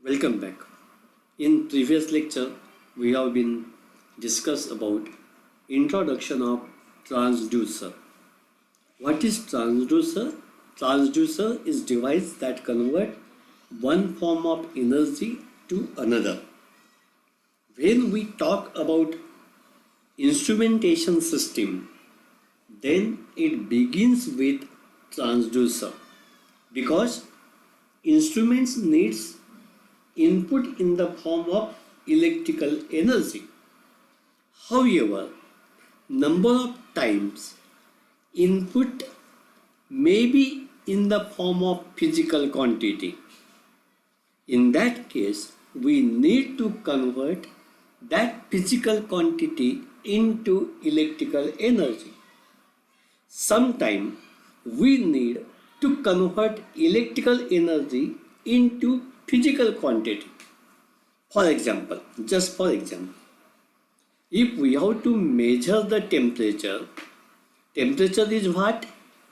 Welcome back. In previous lecture, we have been discussed about introduction of transducer. What is transducer? Transducer is device that convert one form of energy to another. When we talk about instrumentation system, then it begins with transducer because instruments needs input in the form of electrical energy. However, number of times input may be in the form of physical quantity. In that case, we need to convert that physical quantity into electrical energy. Sometimes we need to convert electrical energy into physical quantity. For example, if we have to measure the temperature is what?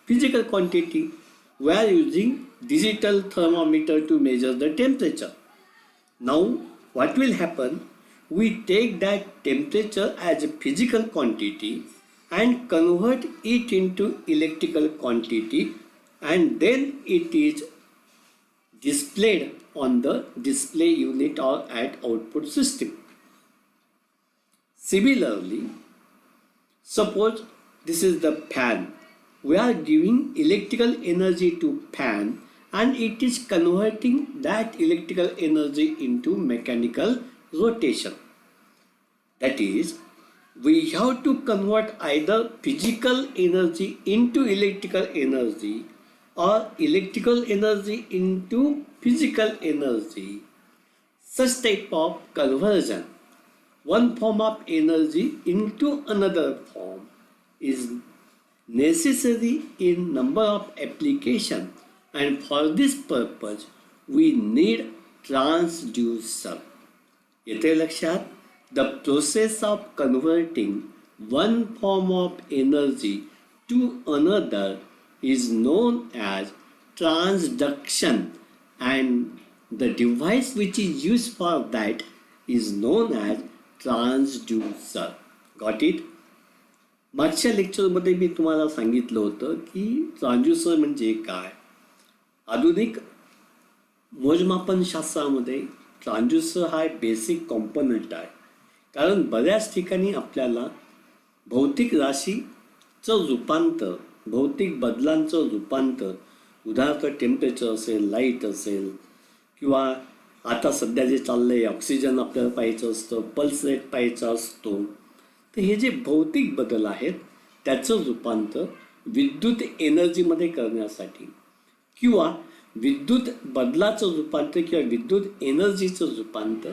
Physical quantity. We are using digital thermometer to measure the temperature. Now, what will happen? We take that temperature as a physical quantity and convert it into electrical quantity, and then it is displayed on the display unit or at output system. Similarly, suppose this is the fan. We are giving electrical energy to fan and it is converting that electrical energy into mechanical rotation. That is, we have to convert either physical energy into electrical energy or electrical energy into physical energy. Such type of conversion, one form of energy into another form, is necessary in number of applications, and for this purpose we need transducer. येते लक्षात? The process of converting one form of energy to another is known as transduction, and the device which is used for that is known as transducer. Got it? मागच्या लेक्चरमध्ये मी तुम्हाला सांगितलं होतं की transducer म्हणजे काय. आधुनिक मोजमापन शास्त्रामध्ये ट्रान्सड्यूसर हा बेसिक कॉम्पोनंट आहे. कारण बऱ्याच ठिकाणी आपल्याला भौतिक राशीचं रूपांतर, भौतिक बदलांचं रूपांतर, उदाहरणार्थ टेम्परेचर असेल, लाईट असेल, किंवा आता सध्या जे चाललं आहे ऑक्सिजन आपल्याला पाहायचं असतं, पल्स रेट पाहायचा असतो, तर हे जे भौतिक बदल आहेत त्याचं रूपांतर विद्युत एनर्जीमध्ये करण्यासाठी किंवा विद्युत बदलाचं रूपांतर किंवा विद्युत एनर्जीचं रूपांतर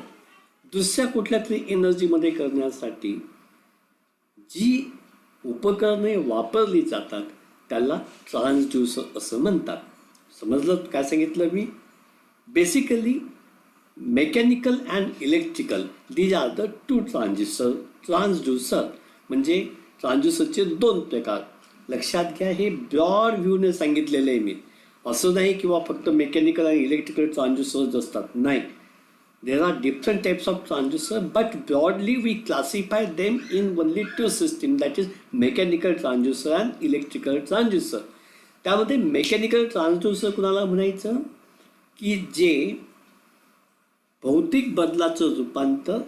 दुसऱ्या कुठल्या तरी एनर्जीमध्ये करण्यासाठी जी उपकरणे वापरली जातात त्याला ट्रान्सड्यूसर असं म्हणतात. समजलं काय सांगितलं मी? Basically mechanical and electrical, these are the two transducer. म्हणजे ट्रान्सड्यूसरचे दोन प्रकार लक्षात घ्या. हे ब्रॉड व्ह्यूने सांगितलेलं आहे मी. असं नाही किंवा फक्त मेकॅनिकल आणि इलेक्ट्रिकल ट्रान्सड्यूसर्स असतात, नाही. There are different types of transducer, but broadly we classify them in only two systems, that is mechanical transducer and electrical transducer. त्यामध्ये मेकॅनिकल ट्रान्सड्यूसर कुणाला म्हणायचं की जे भौतिक बदलाचं रूपांतर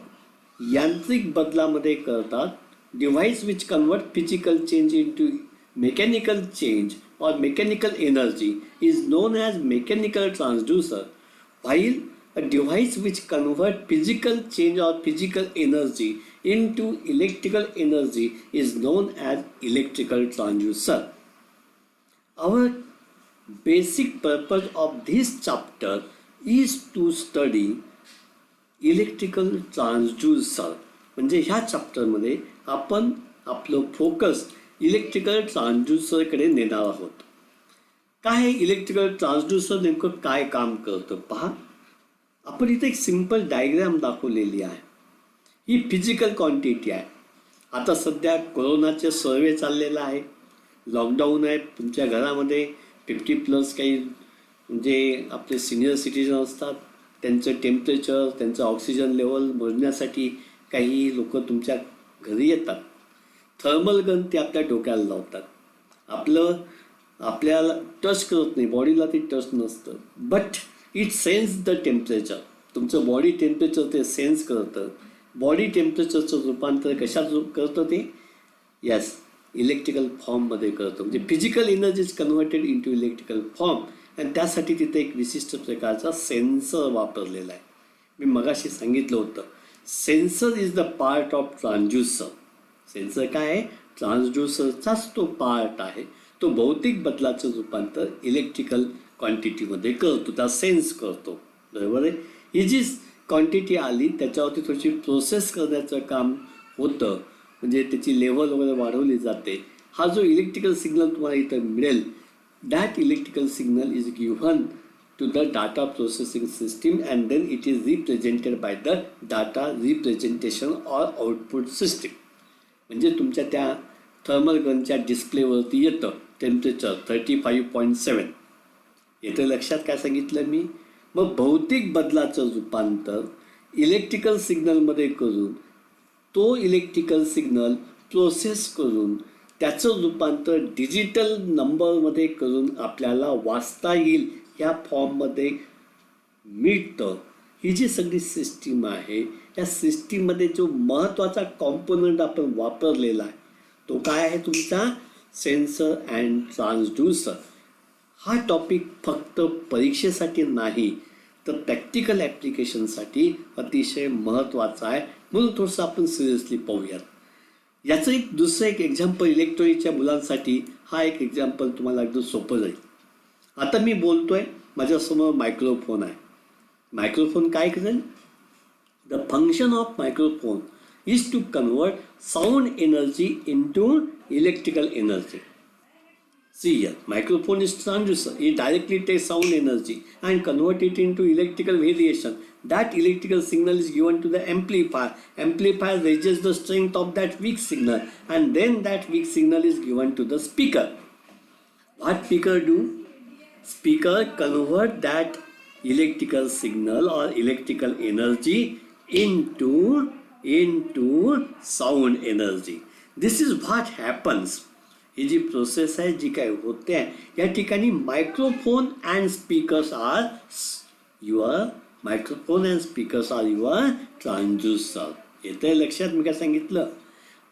यांत्रिक बदलामध्ये करतात. Device which convert physical change into mechanical change or mechanical energy is known as mechanical transducer, while a device which converts physical change or physical energy into electrical energy is known as electrical transducer. Our basic purpose of this chapter is to study electrical transducer. म्हणजे ह्या चॅप्टरमध्ये आपण आपलं focus electrical ट्रान्सड्यूसरकडे नेणार आहोत. काय electrical transducer नेमकं काय काम करतं पहा. आपण इथे एक सिंपल डायग्राम दाखवलेली आहे. ही फिजिकल क्वांटिटी आहे. आता सध्या कोरोनाचे सर्वे चाललेला आहे, लॉकडाऊन आहे. तुमच्या घरामध्ये 50+ काही जे आपले सिनियर सिटीजन असतात त्यांचं टेम्परेचर, त्यांचं ऑक्सिजन लेवल मोजण्यासाठी काही लोक तुमच्या घरी येतात. थर्मल गन ते आपल्या डोक्याला लावतात. आपल्याला टच करत नाही, बॉडीला ते टच नसतं, but it sense the temperature. तुमचं बॉडी टेम्परेचर ते सेन्स करतं. बॉडी टेम्परेचरचं रूपांतर कशात करतं ते? यस, इलेक्ट्रिकल फॉर्ममध्ये करतो. म्हणजे physical energy is converted into electrical form. आणि त्यासाठी तिथे एक विशिष्ट प्रकारचा सेन्सर वापरलेला आहे. मी मगाशी सांगितलं होतं, sensor is the part of transducer. Sensor काय आहे? ट्रान्सड्यूसरचाच तो पार्ट आहे. तो भौतिक बदलाचं रूपांतर इलेक्ट्रिकल क्वांटिटीमध्ये करतो, त्या सेन्स करतो. बरोबर आहे. ही जी क्वांटिटी आली त्याच्यावरती थोडीशी प्रोसेस करण्याचं काम होतं, म्हणजे त्याची लेवल वगैरे वाढवली जाते. हा जो इलेक्ट्रिकल सिग्नल तुम्हाला इथं मिळेल, that electrical signal is given to the data processing system and then it is represented by the data representation or output system. म्हणजे तुमच्या त्या थर्मल गनच्या डिस्प्लेवरती येतं टेम्परेचर 35.7. येतं लक्षात काय सांगितलं मी? मग भौतिक बदलाचं रूपांतर इलेक्ट्रिकल सिग्नलमध्ये करून तो इलेक्ट्रिकल सिग्नल प्रोसेस करून त्याचं रूपांतर डिजिटल नंबरमध्ये करून आपल्याला वाचता येईल या फॉर्ममध्ये मिळतं. ही जी सगळी सिस्टीम आहे, या सिस्टीममध्ये जो महत्त्वाचा कॉम्पोनंट आपण वापरलेला आहे तो काय आहे? तुमचा सेन्सर अँड ट्रान्सड्यूसर. हा टॉपिक फक्त परीक्षेसाठी नाही तर प्रॅक्टिकल ॲप्लिकेशनसाठी अतिशय महत्त्वाचा आहे. म्हणून थोडंसं आपण सिरियसली पाहूयात. याचं दुसरं एक एक्झाम्पल इलेक्ट्रॉनिकच्या मुलांसाठी. हा एक एक्झाम्पल तुम्हाला अगदी सोपं जाईल. आता मी बोलतोय, माझ्यासमोर मायक्रोफोन आहे. मायक्रोफोन काय करेल? The function of microphone is to convert sound energy into electrical energy. See here, microphone is transducer. It directly takes sound energy and convert it into electrical variation. That electrical signal is given to the amplifier. Amplifier raises the strength of that weak signal and then that weak signal is given to the speaker. What speaker do? Speaker convert that electrical signal or electrical energy into sound energy. This is what happens. ही जी process आहे, जी काय होते आहे, या ठिकाणी microphone and speakers are your transducer. येतंय लक्षात मी काय सांगितलं?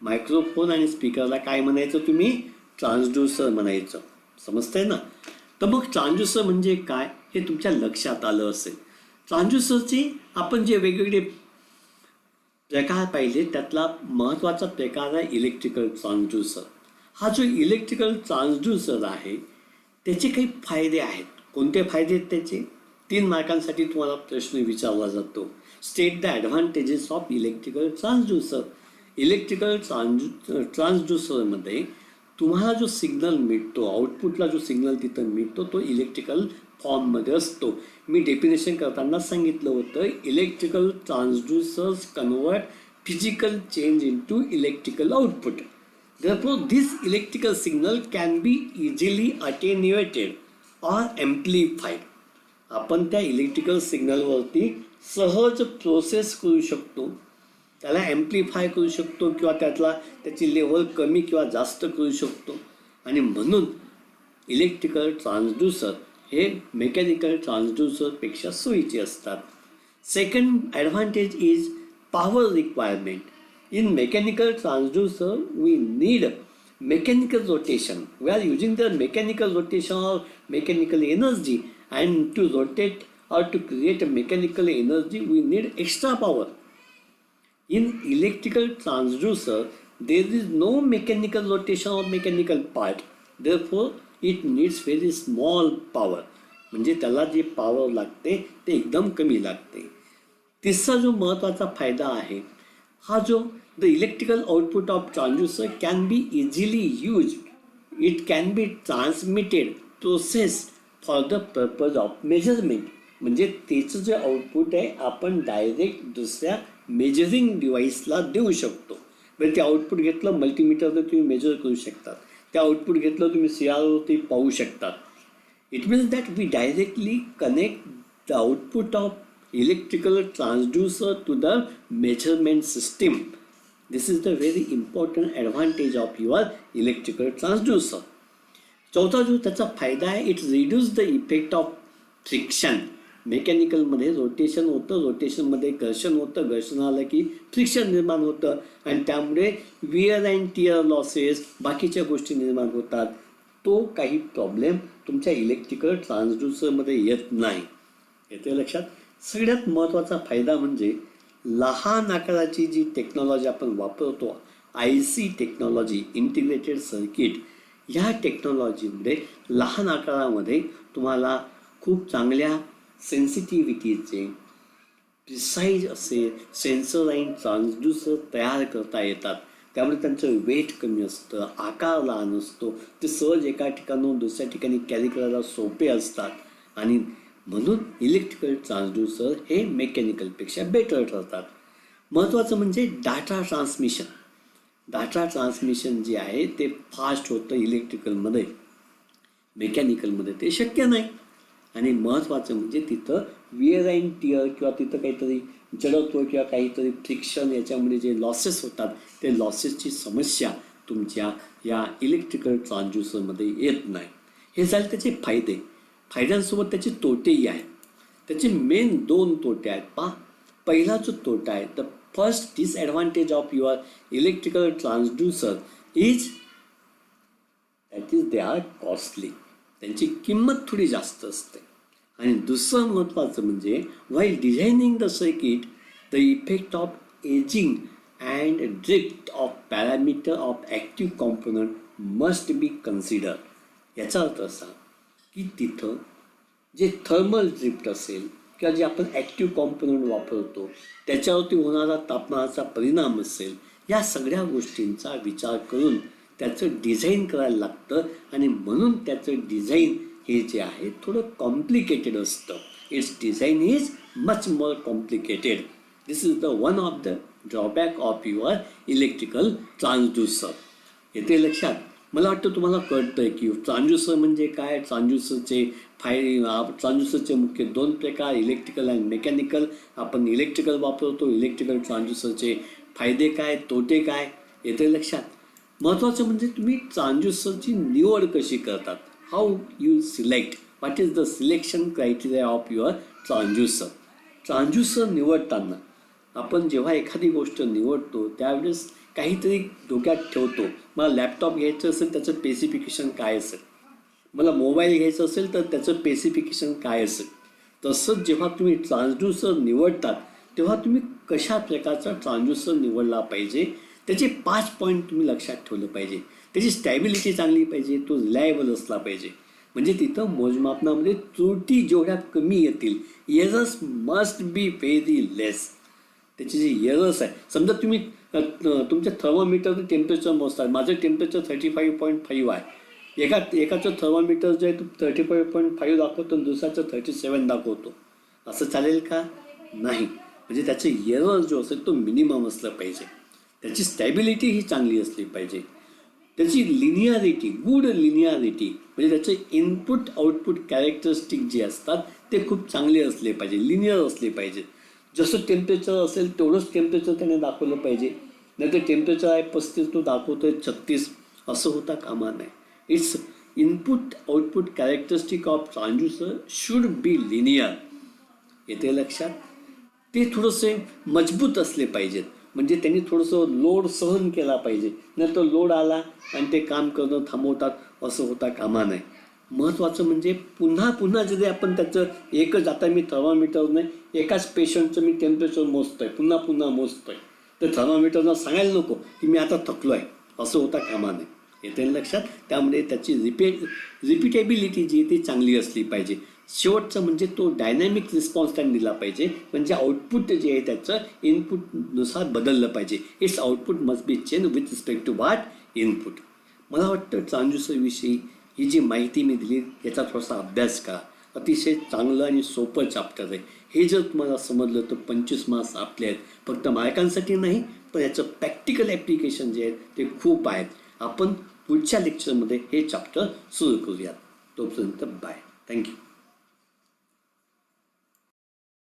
मायक्रोफोन आणि स्पीकरला काय म्हणायचं तुम्ही? ट्रान्सड्यूसर म्हणायचं. समजतंय ना? तर मग ट्रान्सड्यूसर म्हणजे काय हे तुमच्या लक्षात आलं असेल. ट्रान्सड्यूसरचे आपण जे वेगवेगळे प्रकार पाहिले त्यातला महत्त्वाचा प्रकार आहे इलेक्ट्रिकल ट्रान्सड्यूसर. हा जो इलेक्ट्रिकल ट्रान्सड्यूसर आहे त्याचे काही फायदे आहेत. कोणते फायदे आहेत त्याचे? 3 मार्कांसाठी तुम्हाला प्रश्न विचारला जातो. State the advantages of electrical transducer. Electrical ट्रान्सड्यूसरमध्ये तुम्हाला जो सिग्नल मिळतो, आउटपुटला जो सिग्नल तिथं मिळतो तो इलेक्ट्रिकल फॉर्ममध्ये असतो. मी डेफिनेशन करताना सांगितलं होतं, electrical transducers convert physical change into electrical output. Therefore, this electrical signal can be easily attenuated or amplified. आपण त्या इलेक्ट्रिकल सिग्नलवरती सहज प्रोसेस करू शकतो, त्याला ॲम्प्लिफाय करू शकतो किंवा त्याची लेवल कमी किंवा जास्त करू शकतो. आणि म्हणून इलेक्ट्रिकल ट्रान्सड्यूसर हे मेकॅनिकल ट्रान्सड्यूसरपेक्षा सोयीचे असतात. Second advantage is power requirement. In mechanical transducer, we need mechanical rotation. We are using the mechanical rotation or mechanical energy, and to rotate or to create a mechanical energy, we need extra power. In electrical transducer, there is no mechanical rotation or mechanical part. Therefore, it needs very small power. म्हणजे त्याला जे power लागते ते एकदम कमी लागते. तिसरा जो महत्त्वाचा फायदा आहे, हा जो the electrical output of transducer can be easily used. It can be transmitted, processed for the purpose of measurement. म्हणजे त्याचं जे आउटपुट आहे आपण डायरेक्ट दुसऱ्या मेजरिंग डिव्हाइसला देऊ शकतो. म्हणजे ते आउटपुट घेतलं मल्टीमीटरवर तुम्ही मेजर करू शकतात, ते आउटपुट घेतलं तुम्ही CRवरती पाहू शकतात. It means that we directly connect the output of electrical transducer to the measurement system. This is the very important advantage of your electrical transducer. चौथा जो त्याचा फायदा आहे, it reduce the effect of friction. मेकॅनिकलमध्ये rotation होतं, रोटेशनमध्ये घर्षण होतं, घर्षण आलं की फ्रिक्शन निर्माण होतं आणि त्यामुळे विअर अँड टिअर लॉसेस बाकीच्या गोष्टी निर्माण होतात. तो काही प्रॉब्लेम तुमच्या इलेक्ट्रिकल ट्रान्सड्यूसरमध्ये येत नाही. येते लक्षात. सगळ्यात महत्त्वाचा फायदा म्हणजे लहान आकाराची जी टेक्नॉलॉजी आपण वापरतो, IC टेक्नॉलॉजी, इंटिग्रेटेड सर्किट, ह्या टेक्नॉलॉजीमध्ये लहान आकारामध्ये तुम्हाला खूप चांगल्या सेन्सिटिव्हिटीचे प्रिसाईज असे सेन्सर अँड ट्रान्सड्यूसर तयार करता येतात. त्यामुळे त्यांचं वेट कमी असतं, आकार लहान असतो, ते सहज एका ठिकाणाहून दुसऱ्या ठिकाणी कॅरी करायला सोपे असतात आणि म्हणून इलेक्ट्रिकल ट्रान्सड्यूसर हे मेकॅनिकलपेक्षा बेटर ठरतात. महत्त्वाचं म्हणजे डाटा ट्रान्समिशन. डाटा ट्रान्समिशन जे आहे ते फास्ट होतं इलेक्ट्रिकलमध्ये, मेकॅनिकलमध्ये ते शक्य नाही. आणि महत्त्वाचं म्हणजे तिथं विअर अँड टिअर किंवा तिथं काहीतरी जडत्व किंवा काहीतरी फ्रिक्शन याच्यामुळे जे लॉसेस होतात ते लॉसेसची समस्या तुमच्या या इलेक्ट्रिकल ट्रान्सड्यूसरमध्ये येत नाही. हे झाले त्याचे फायदे. फायद्यांसोबत त्याचे तोटेही आहेत. त्याचे मेन 2 तोटे आहेत. पहिला जो तोटा आहे, the first disadvantage of your electrical transducer is they are costly. त्यांची किंमत थोडी जास्त असते. आणि दुसरं महत्त्वाचं म्हणजे while designing the circuit the effect of ageing and drift of parameter of active component must be consider. याचा अर्थ असा की तिथं जे थर्मल ड्रिफ्ट असेल किंवा जे आपण ॲक्टिव्ह कॉम्पोनंट वापरतो त्याच्यावरती होणारा तापमानाचा परिणाम असेल, या सगळ्या गोष्टींचा विचार करून त्याचं डिझाईन करायला लागतं. आणि म्हणून त्याचं डिझाईन हे जे आहे थोडं कॉम्प्लिकेटेड असतं. It's design is much more complicated. This is the one of the drawback of your electrical transducer. येते लक्षात. मला वाटतं तुम्हाला कळतं आहे की ट्रान्सड्यूसर म्हणजे काय. ट्रान्सड्यूसरचे मुख्य 2 प्रकार, इलेक्ट्रिकल आणि मेकॅनिकल. आपण इलेक्ट्रिकल वापरतो. इलेक्ट्रिकल ट्रान्सड्यूसरचे फायदे काय, तोटे काय, येते लक्षात. महत्त्वाचं म्हणजे तुम्ही ट्रान्सड्यूसरची निवड कशी करतात. How you select, what is the selection criteria of your transducer. Transducer निवडताना आपण जेव्हा एखादी गोष्ट निवडतो त्यावेळेस काहीतरी डोक्यात ठेवतो. मला लॅपटॉप घ्यायचं असेल त्याचं स्पेसिफिकेशन काय असेल, मला मोबाईल घ्यायचं असेल तर त्याचं स्पेसिफिकेशन काय असेल. तसंच जेव्हा तुम्ही ट्रान्सड्यूसर निवडतात तेव्हा तुम्ही कशा प्रकारचा ट्रान्सड्यूसर निवडला पाहिजे, त्याचे 5 पॉईंट तुम्ही लक्षात ठेवलं पाहिजे. त्याची स्टॅबिलिटी चांगली पाहिजे, तो रिलायबल असला पाहिजे. म्हणजे तिथं मोजमापनामध्ये त्रुटी जेवढ्या कमी येतील, एरर्स मस्ट बी व्हेरी लेस. त्याची जी एरर्स आहे, समजा तुम्ही तुमच्या थर्मोमीटरचं टेम्परेचर मोजतात. माझं टेम्परेचर 35.5 आहे. एकाचं थर्मोमीटर जे आहे तो 35.5 दाखवतो आणि दुसऱ्याचं 37 दाखवतो. असं चालेल का? नाही. म्हणजे त्याचं एरर जो असेल तो मिनिमम असलं पाहिजे. त्याची स्टॅबिलिटी ही चांगली असली पाहिजे. त्याची लिनियारिटी, गुड लिनियारिटी, म्हणजे त्याचे इनपुट आउटपुट कॅरेक्टरिस्टिक जे असतात ते खूप चांगले असले पाहिजे, लिनियर असले पाहिजे. जसं टेम्परेचर असेल तेवढंच टेम्परेचर त्याने दाखवलं पाहिजे. नाही तर टेम्परेचर आहे 35 तो दाखवतोय 36, असं होता कामा नाही. It's input output characteristic of transducer should be linear. येते लक्षात. ते थोडंसे मजबूत असले पाहिजेत. म्हणजे त्यांनी थोडंसं लोड सहन केला पाहिजे. नाही तर लोड आला आणि ते काम करणं थांबवतात असं होता कामा नाही. महत्त्वाचं म्हणजे पुन्हा पुन्हा जरी आपण त्याचं एकच, आता मी थर्मामीटरने एकाच पेशंटचं मी टेम्परेचर मोजतोय, पुन्हा पुन्हा मोजतोय, तर थर्मामीटरला सांगायला नको की मी आता थकलो आहे, असं होता कामा नाही. येते लक्षात. त्यामुळे त्याची रिपिटेबिलिटी जी ती चांगली असली पाहिजे. शेवटचं म्हणजे तो डायनॅमिक रिस्पॉन्स त्यांनी दिला पाहिजे. म्हणजे आउटपुट जे आहे त्याचं इनपुटनुसार बदललं पाहिजे. Its output must be change with respect to what input. मला वाटतं ट्रान्सड्यूसरविषयी ही जी माहिती मी दिली याचा थोडासा अभ्यास करा. अतिशय चांगलं आणि सोपं चॅप्टर आहे. हे जर तुम्हाला समजलं तर 25 मार्क्स आपले आहेत. फक्त मार्कांसाठी नाही, पण याचं प्रॅक्टिकल ॲप्लिकेशन जे आहेत ते खूप आहेत. आपण पुढच्या लेक्चरमध्ये हे चॅप्टर सुरू करूयात. तोपर्यंत बाय. थँक्यू.